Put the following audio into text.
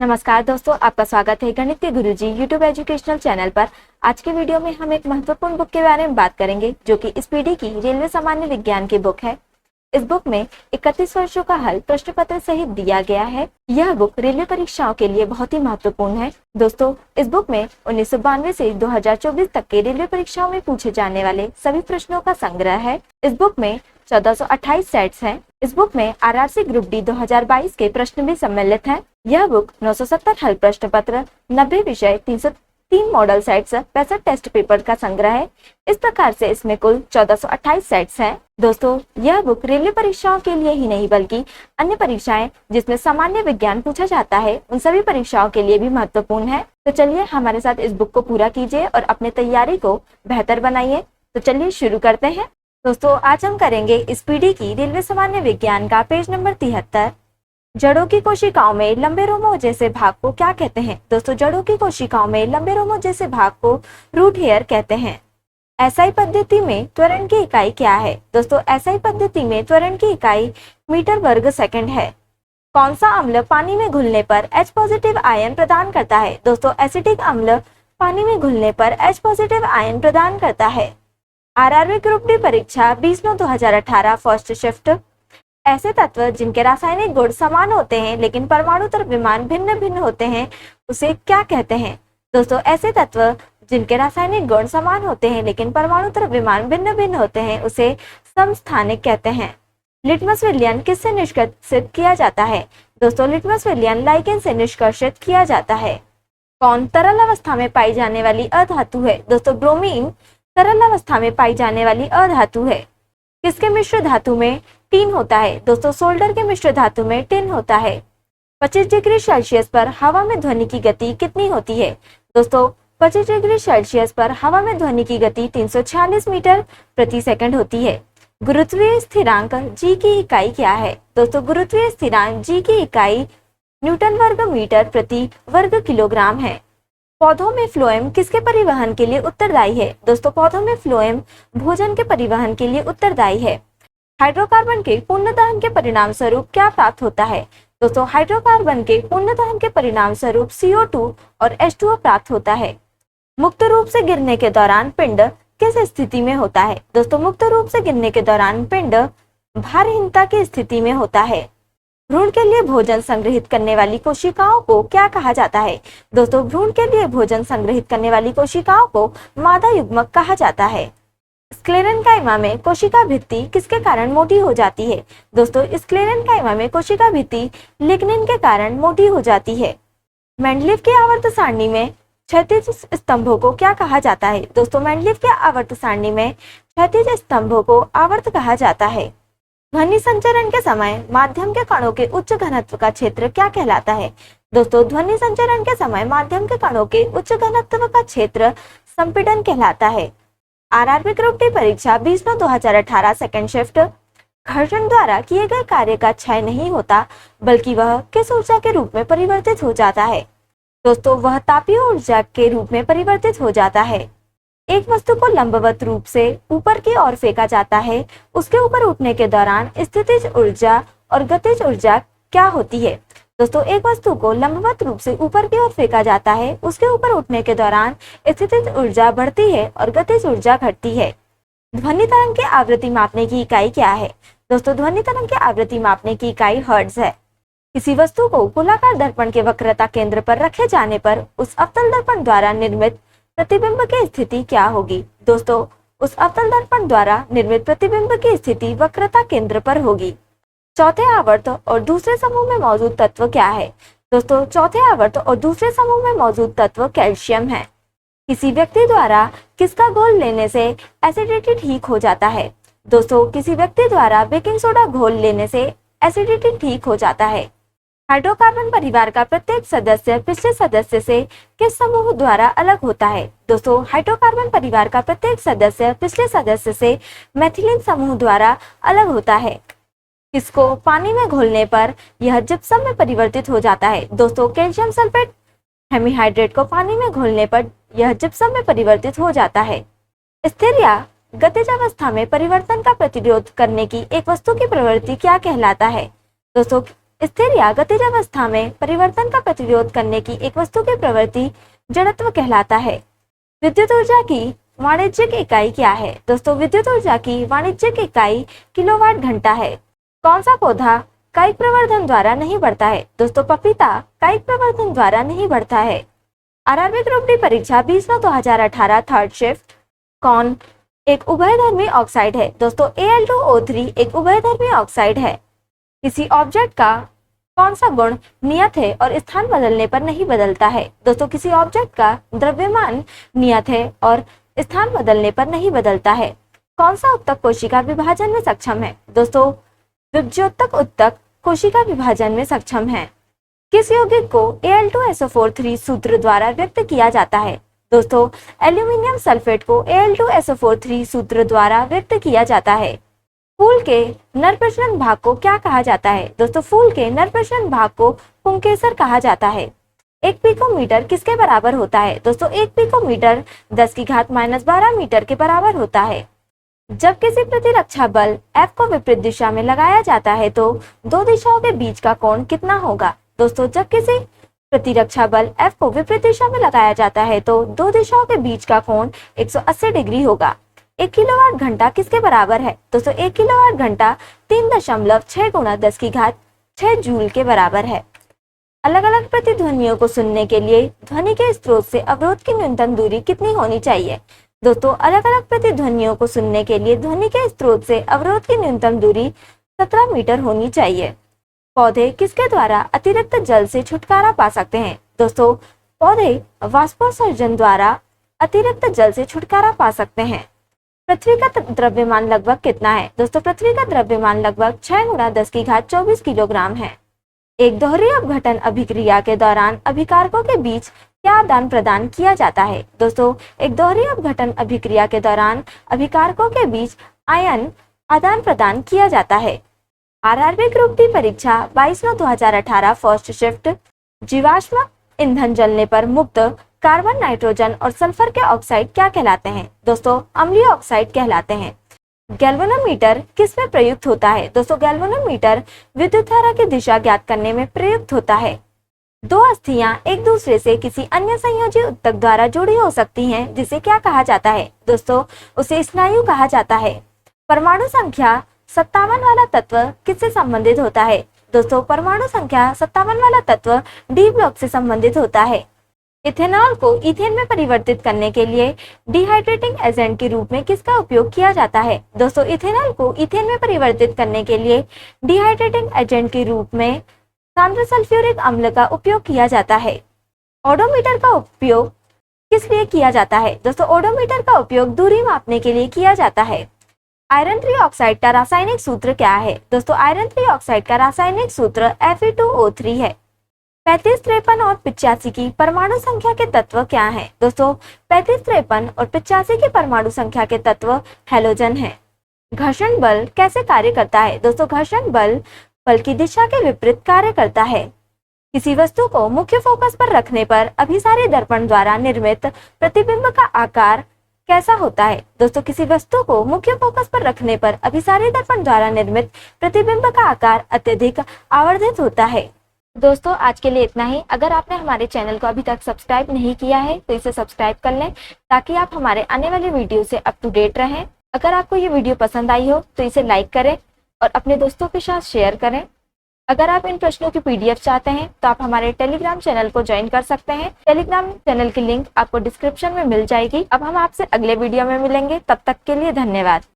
नमस्कार दोस्तों, आपका स्वागत है गणित के गुरुजी यूट्यूब एजुकेशनल चैनल पर। आज के वीडियो में हम एक महत्वपूर्ण बुक के बारे में बात करेंगे जो कि इस पीढ़ी की रेलवे सामान्य विज्ञान की बुक है। इस बुक में 31 वर्षों का हल प्रश्न पत्र सहित दिया गया है। यह बुक रेलवे परीक्षाओं के लिए बहुत ही महत्वपूर्ण है। दोस्तों, इस बुक में 1992 से 2024 तक के रेलवे परीक्षाओं में पूछे जाने वाले सभी प्रश्नों का संग्रह है। इस बुक में 1428 सेट्स हैं। इस बुक में आरआरसी ग्रुप डी 2022 के प्रश्न भी सम्मिलित हैं। यह बुक 970 हल प्रश्न पत्र, 90 विषय, 303 मॉडल सेट्स, 65 टेस्ट पेपर का संग्रह है। इस प्रकार से इसमें कुल 1428 सेट्स हैं। दोस्तों, यह बुक रेलवे परीक्षाओं के लिए ही नहीं बल्कि अन्य परीक्षाएं जिसमें सामान्य विज्ञान पूछा जाता है उन सभी परीक्षाओं के लिए भी महत्वपूर्ण है। तो चलिए हमारे साथ इस बुक को पूरा कीजिए और अपने तैयारी को बेहतर बनाइए। तो चलिए शुरू करते हैं। दोस्तों, आज हम करेंगे इस पीढ़ी की रेलवे सामान्य विज्ञान का पेज नंबर 73। जड़ों की कोशिकाओं में लंबे रोमों जैसे भाग को क्या कहते हैं? दोस्तों, जड़ों की कोशिकाओं में लंबे रोमों जैसे भाग को रूट हेयर कहते हैं। एसआई पद्धति में त्वरण की इकाई क्या है? दोस्तों, एसआई पद्धति में त्वरण की इकाई मीटर वर्ग सेकंड है। कौन सा अम्ल पानी में घुलने पर H पॉजिटिव आयन प्रदान करता है? दोस्तों, एसिटिक अम्ल पानी में घुलने पर H पॉजिटिव आयन प्रदान करता है। आरआरबी ग्रुप डी परीक्षा 20/9/2018 फर्स्ट शिफ्ट। ऐसे तत्व जिनके रासायनिक गुण समान होते हैं लेकिन परमाणु द्रव्यमान भिन्न भिन्न होते हैं उसे क्या कहते हैं? दोस्तों, ऐसे तत्व जिनके रासायनिक गुण समान होते हैं लेकिन परमाणु द्रव्यमान भिन्न भिन्न होते हैं उसे समस्थानिक कहते हैं। लिटमस विलयन किससे निष्कर्षित किया जाता है? दोस्तों, लिटमस विलयन लाइकेन से निष्कर्षित किया जाता है। कौन तरल अवस्था में पाई जाने वाली अधातु है? दोस्तों, ब्रोमीन तरल अवस्था में पाई जाने वाली अधातु है। किसके मिश्र धातु में टिन होता है? दोस्तों, सोल्डर के मिश्र धातु में टिन होता है। 25 डिग्री सेल्सियस पर हवा में ध्वनि की गति कितनी होती है? दोस्तों, 25 डिग्री सेल्सियस पर हवा में ध्वनि की गति 346 मीटर प्रति सेकंड होती है। गुरुत्वीय स्थिरांक जी की इकाई क्या है? दोस्तों, गुरुत्वीय स्थिरांक जी की इकाई न्यूटन वर्ग मीटर प्रति वर्ग किलोग्राम है। पौधों में फ्लोएम किसके परिवहन के लिए उत्तरदायी है? दोस्तों, पौधों में फ्लोएम भोजन के परिवहन के लिए उत्तरदायी है। हाइड्रोकार्बन के पूर्ण दहन के परिणाम स्वरूप क्या प्राप्त होता है? दोस्तों, हाइड्रोकार्बन के पूर्ण दहन के परिणाम स्वरूप CO2 और H2O प्राप्त होता है। मुक्त रूप से गिरने के दौरान पिंड किस स्थिति में होता है? दोस्तों, मुक्त रूप से गिरने के दौरान पिंड भारहीनता की स्थिति में होता है। भ्रूण के लिए भोजन संग्रहित करने वाली कोशिकाओं को क्या कहा जाता है? दोस्तों, भ्रूण के लिए भोजन संग्रहित करने वाली कोशिकाओं को मादा युग्मक कहा जाता है। स्क्लेरेन्काइमा में कोशिका भित्ति किसके कारण मोटी हो जाती है? दोस्तों, स्क्लेरेन्काइमा में कोशिका भित्ति लिग्निन के कारण मोटी हो जाती है। मेंडलीव की आवर्त सारणी में क्षैतिज स्तंभों को क्या कहा जाता है? दोस्तों, मेंडलीव के आवर्त सारणी में क्षैतिज स्तंभों को आवर्त कहा जाता है। ध्वनि संचरण के समय माध्यम के कणों के उच्च घनत्व का क्षेत्र क्या कहलाता है? दोस्तों, ध्वनि संचरण के समय माध्यम के कणों के उच्च घनत्व का क्षेत्र संपीड़न कहलाता है। आरआरबी ग्रुप डी परीक्षा 20/9/2018 सेकंड शिफ्ट। घर्षण द्वारा किए गए कार्य का क्षय नहीं होता बल्कि वह किस ऊर्जा के रूप में परिवर्तित हो जाता है? दोस्तों, वह तापीय ऊर्जा के रूप में परिवर्तित हो जाता है। एक वस्तु को लंबवत रूप से ऊपर की ओर फेंका जाता है, उसके ऊपर उठने के दौरान स्थितिज ऊर्जा और गतिज ऊर्जा क्या होती है? दोस्तों, एक वस्तु को लंबवत रूप से ऊपर की ओर फेंका जाता है, उसके ऊपर उठने के दौरान स्थितिज ऊर्जा बढ़ती है और गतिज ऊर्जा घटती है। ध्वनि तरंग की आवृत्ति मापने की इकाई क्या है? दोस्तों, ध्वनि तरंग की आवृत्ति मापने की इकाई हर्ट्ज है। किसी वस्तु को गोलाकार दर्पण के वक्रता केंद्र पर रखे जाने पर उस अवतल दर्पण द्वारा निर्मित प्रतिबिंब की स्थिति क्या होगी? दोस्तों, उस अवतल दर्पण द्वारा निर्मित प्रतिबिंब की स्थिति वक्रता केंद्र पर होगी। चौथे आवर्त और दूसरे समूह में मौजूद तत्व क्या है? दोस्तों, चौथे आवर्त और दूसरे समूह में मौजूद तत्व कैल्शियम है। किसी व्यक्ति द्वारा किसका घोल लेने से एसिडिटी ठीक हो जाता है? दोस्तों, किसी व्यक्ति द्वारा बेकिंग सोडा घोल लेने से एसिडिटी ठीक हो जाता है। हाइड्रोकार्बन परिवार का प्रत्येक सदस्य पिछले सदस्य से किस समूह द्वारा अलग होता है? दोस्तों, हाइड्रोकार्बन परिवार का प्रत्येक सदस्य पिछले सदस्य से मेथिलीन समूह द्वारा अलग होता है। किसको पानी में घोलने पर यह जिप्सम में परिवर्तित हो जाता है? दोस्तों, कैल्शियम सल्फेट हेमीहाइड्रेट को पानी में घोलने पर यह जिप्सम में परिवर्तित हो जाता है। स्थिर या गतिज अवस्था में परिवर्तन का प्रतिरोध करने की एक वस्तु की प्रवृत्ति क्या कहलाता है? दोस्तों, स्थिर या गतिज अवस्था में परिवर्तन का प्रतिरोध करने की एक वस्तु की प्रवृत्ति जड़त्व कहलाता है। विद्युत ऊर्जा की वाणिज्यिक इकाई क्या है? दोस्तों, विद्युत ऊर्जा की वाणिज्यिक इकाई किलोवाट घंटा है। कौन सा पौधा कायिक प्रवर्धन द्वारा नहीं बढ़ता है? दोस्तों, पपीता कायिक प्रवर्धन द्वारा नहीं बढ़ता है। आरआरबी ग्रुप डी परीक्षा 20/9/2018 थर्ड शिफ्ट कौन एक उभयधर्मी ऑक्साइड है? दोस्तों, Al2O3 एक उभयधर्मी ऑक्साइड है। किसी ऑब्जेक्ट का कौन सा गुण नियत है और स्थान बदलने पर नहीं बदलता है? दोस्तों, किसी ऑब्जेक्ट का द्रव्यमान नियत है और स्थान बदलने पर नहीं बदलता है। कौन सा उत्तक कोशिका विभाजन में सक्षम है? दोस्तों, विभज्योतक उत्तक कोशिका विभाजन में सक्षम है। किस यौगिक को Al2SO4 सूत्र द्वारा व्यक्त किया जाता है? दोस्तों, एल्यूमिनियम सल्फेट को Al2SO4 सूत्र द्वारा व्यक्त किया जाता है। फूल के नर प्रजनन भाग को क्या कहा जाता है? दोस्तों, फूल के नर प्रजनन भाग को पुंकेसर कहा जाता है। एक पिकोमीटर किसके बराबर होता है? दोस्तों, एक पिकोमीटर 10⁻12 मीटर के बराबर होता है। जब किसी प्रतिरक्षा बल F को विपरीत दिशा में लगाया जाता है तो दो दिशाओं के बीच का कोण कितना होगा? दोस्तों, जब किसी प्रतिरक्षा बल F को विपरीत दिशा में लगाया जाता है तो दो दिशाओं के बीच का कोण 180 डिग्री होगा। 1 किलोवाट घंटा किसके बराबर है? दोस्तों, 1 किलोवाट घंटा 3.6 × 10⁶ जूल के बराबर है। अलग अलग प्रतिध्वनियों को सुनने के लिए ध्वनि के स्रोत से अवरोध की न्यूनतम दूरी कितनी होनी चाहिए? दोस्तों, अलग अलग प्रतिध्वनियों को सुनने के लिए ध्वनि के स्रोत से अवरोध की न्यूनतम दूरी 17 मीटर होनी चाहिए। पौधे किसके द्वारा अतिरिक्त जल से छुटकारा पा सकते हैं? दोस्तों, पौधे वाष्पोत्सर्जन द्वारा अतिरिक्त जल से छुटकारा पा सकते हैं। पृथ्वी का द्रव्यमान लगभग कितना है? दोस्तों, पृथ्वी का द्रव्यमान लगभग 6 × 10⁻24 किलोग्राम है। एक दोहरी अपघटन अभिक्रिया के दौरान अभिकारकों के बीच क्या आदान प्रदान किया जाता है? दोस्तों, एक दोहरी अपघटन अभिक्रिया के दौरान अभिकारकों के बीच आयन आदान प्रदान किया जाता है। आरआरबी ग्रुप डी परीक्षा 22/9/2018 फर्स्ट शिफ्ट जीवाश्म ईंधन जलने पर मुक्त कार्बन, नाइट्रोजन और सल्फर के ऑक्साइड क्या कहलाते हैं? दोस्तों, अम्लीय ऑक्साइड कहलाते हैं। गैल्वेनोमीटर किस में प्रयुक्त होता है? दोस्तों, गैल्वेनोमीटर विद्युत धारा की दिशा ज्ञात करने में प्रयुक्त होता है। दो अस्थियां एक दूसरे से किसी अन्य संयोजी उत्तक द्वारा जुड़ी हो सकती हैं, जिसे क्या कहा जाता है? दोस्तों, उसे स्नायु कहा जाता है। परमाणु संख्या 57 वाला तत्व किससे संबंधित होता है? दोस्तों, परमाणु संख्या 57 वाला तत्व डी ब्लॉक से संबंधित होता है। इथेनॉल को इथेन में परिवर्तित करने के लिए डिहाइड्रेटिंग एजेंट के रूप में किसका उपयोग किया जाता है? दोस्तों, इथेनॉल को इथेन में परिवर्तित करने के लिए डिहाइड्रेटिंग एजेंट के रूप में सांद्र सल्फ्यूरिक अम्ल का उपयोग किया जाता है। ओडोमीटर का उपयोग किस लिए किया जाता है? दोस्तों, ओडोमीटर का उपयोग दूरी मापने के लिए किया जाता है। आयरन ट्रीऑक्साइड का रासायनिक सूत्र क्या है? दोस्तों, आयरन ट्रीऑक्साइड का रासायनिक सूत्र Fe2O3 है। 35, 53 और 85 की परमाणु संख्या के तत्व क्या हैं? दोस्तों, 35, 53 और 85 की परमाणु संख्या के तत्व हैलोजन हैं। घर्षण बल कैसे कार्य करता है? दोस्तों, घर्षण बल की दिशा के विपरीत कार्य करता है। किसी वस्तु को मुख्य फोकस पर रखने पर अभिसारी दर्पण द्वारा निर्मित प्रतिबिंब का आकार कैसा होता है? दोस्तों, किसी वस्तु को मुख्य फोकस पर रखने पर अभिसारी दर्पण द्वारा निर्मित प्रतिबिंब का आकार अत्यधिक आवर्धित होता है। दोस्तों, आज के लिए इतना ही। अगर आपने हमारे चैनल को अभी तक सब्सक्राइब नहीं किया है तो इसे सब्सक्राइब कर लें, ताकि आप हमारे आने वाले वीडियो से अप टू डेट रहें। अगर आपको ये वीडियो पसंद आई हो तो इसे लाइक करें और अपने दोस्तों के साथ शेयर करें। अगर आप इन प्रश्नों की PDF चाहते हैं तो आप हमारे टेलीग्राम चैनल को ज्वाइन कर सकते हैं। टेलीग्राम चैनल की लिंक आपको डिस्क्रिप्शन में मिल जाएगी। अब हम आपसे अगले वीडियो में मिलेंगे, तब तक के लिए धन्यवाद।